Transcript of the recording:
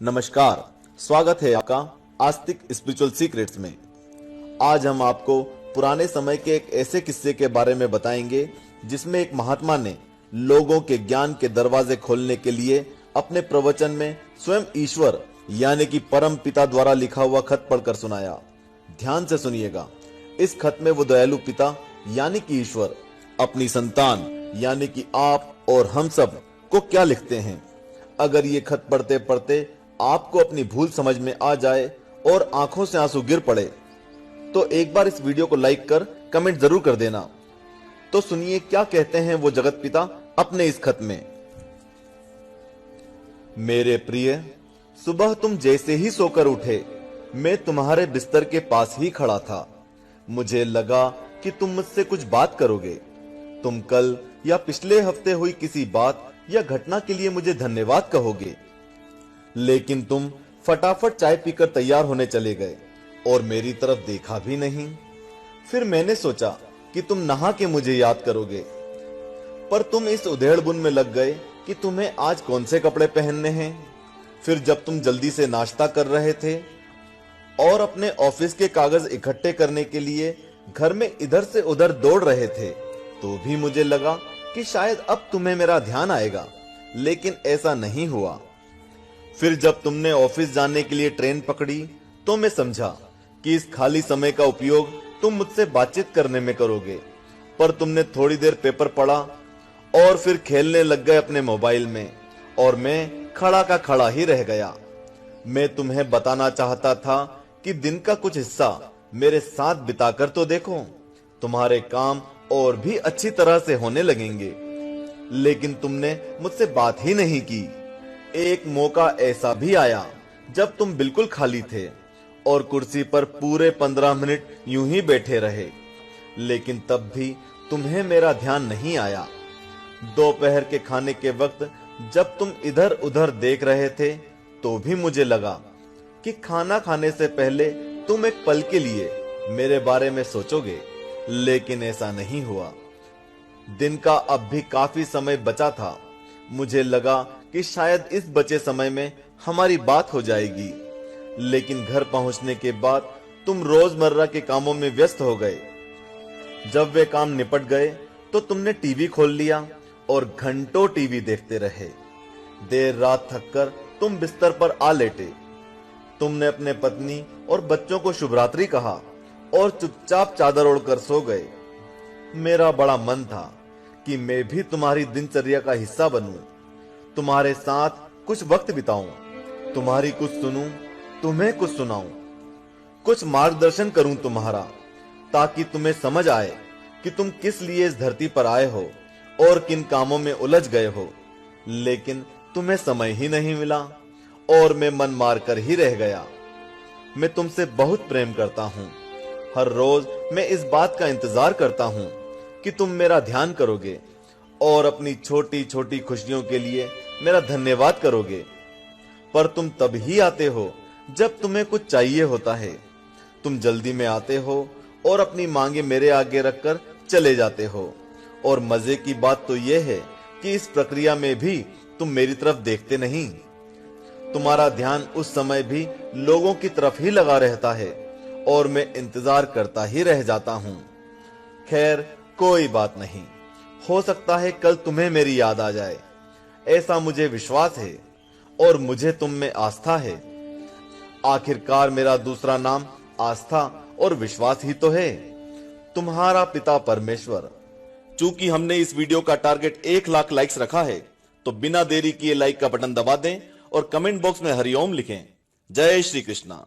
नमस्कार, स्वागत है आपका आस्तिक स्पिरिचुअल सीक्रेट्स में। आज हम आपको पुराने समय के एक ऐसे किस्से के बारे में बताएंगे जिसमें एक महात्मा ने लोगों के ज्ञान के दरवाजे खोलने के लिए अपने प्रवचन में स्वयं ईश्वर यानी कि परम पिता द्वारा लिखा हुआ खत पढ़कर सुनाया। ध्यान से सुनिएगा। इस खत में वो दयालु पिता यानी कि ईश्वर अपनी संतान यानी कि आप और हम सब को क्या लिखते हैं। अगर ये खत पढ़ते पढ़ते आपको अपनी भूल समझ में आ जाए और आंखों से आंसू गिर पड़े तो एक बार इस वीडियो को लाइक कर कमेंट जरूर कर देना। तो सुनिए क्या कहते हैं वो जगत पिता अपने इस खत में। मेरे प्रिय, सुबह तुम जैसे ही सोकर उठे मैं तुम्हारे बिस्तर के पास ही खड़ा था। मुझे लगा कि तुम मुझसे कुछ बात करोगे। तुम कल या पिछले हफ्ते हुई किसी बात या घटना के लिए मुझे धन्यवाद कहोगे, लेकिन तुम फटाफट चाय पीकर तैयार होने चले गए और मेरी तरफ देखा भी नहीं। फिर मैंने सोचा कि तुम नहा के मुझे याद करोगे, पर तुम इस उधेड़बुन में लग गए कि तुम्हें आज कौन से कपड़े पहनने हैं। फिर जब तुम जल्दी से नाश्ता कर रहे थे और अपने ऑफिस के कागज इकट्ठे करने के लिए घर में इधर से उधर दौड़ रहे थे तो भी मुझे लगा कि शायद अब तुम्हें मेरा ध्यान आएगा, लेकिन ऐसा नहीं हुआ। फिर जब तुमने ऑफिस जाने के लिए ट्रेन पकड़ी तो मैं समझा कि इस खाली समय का उपयोग तुम मुझसे बातचीत करने में करोगे, पर तुमने थोड़ी देर पेपर पढ़ा और फिर खेलने लग गए अपने मोबाइल में और मैं खड़ा का खड़ा ही रह गया। मैं तुम्हें बताना चाहता था कि दिन का कुछ हिस्सा मेरे साथ बिताकर तो देखो, तुम्हारे काम और भी अच्छी तरह से होने लगेंगे, लेकिन तुमने मुझसे बात ही नहीं की। एक मौका ऐसा भी आया जब तुम बिल्कुल खाली थे और कुर्सी पर पूरे 15 मिनट यूं ही बैठे रहे, लेकिन तब भी तुम्हें मेरा ध्यान नहीं आया। दोपहर के खाने के वक्त जब तुम इधर उधर देख रहे थे तो भी मुझे लगा कि खाना खाने से पहले तुम एक पल के लिए मेरे बारे में सोचोगे, लेकिन ऐसा नहीं हुआ। दिन का अब भी काफी समय बचा था। मुझे लगा कि शायद इस बचे समय में हमारी बात हो जाएगी, लेकिन घर पहुंचने के बाद तुम रोजमर्रा के कामों में व्यस्त हो गए। जब वे काम निपट गए तो तुमने टीवी खोल लिया और घंटों टीवी देखते रहे। देर रात थककर तुम बिस्तर पर आ लेटे। तुमने अपने पत्नी और बच्चों को शुभ रात्रि कहा और चुपचाप चादर ओढ़कर सो गए। मेरा बड़ा मन था कि मैं भी तुम्हारी दिनचर्या का हिस्सा बनूं, तुम्हारे साथ कुछ वक्त बिताऊं, तुम्हारी कुछ सुनूं, तुम्हें कुछ सुनाऊं, कुछ मार्गदर्शन करूं तुम्हारा, ताकि तुम्हें समझ आए कि तुम किस लिए इस धरती पर आए हो और किन कामों में उलझ गए हो। लेकिन तुम्हें समय ही नहीं मिला और मैं मन मार कर ही रह गया। मैं तुमसे बहुत प्रेम करता हूं। हर रोज मैं इस बात का इंतजार करता हूं कि तुम मेरा ध्यान करोगे और अपनी छोटी छोटी खुशियों के लिए मेरा धन्यवाद करोगे, पर तुम तब ही आते हो जब तुम्हें कुछ चाहिए होता है। तुम जल्दी में आते हो और अपनी मांगे मेरे आगे रखकर चले जाते हो, और मजे की बात तो यह है कि इस प्रक्रिया में भी तुम मेरी तरफ देखते नहीं। तुम्हारा ध्यान उस समय भी लोगों की तरफ ही लगा रहता है और मैं इंतजार करता ही रह जाता हूं। खैर, कोई बात नहीं, हो सकता है कल तुम्हें मेरी याद आ जाए, ऐसा मुझे विश्वास है और मुझे तुम में आस्था है। आखिरकार मेरा दूसरा नाम आस्था और विश्वास ही तो है। तुम्हारा पिता परमेश्वर। चूंकि हमने इस वीडियो का टारगेट 1 लाख लाइक्स रखा है, तो बिना देरी किए लाइक का बटन दबा दें और कमेंट बॉक्स में हरिओम लिखें। जय श्री कृष्णा।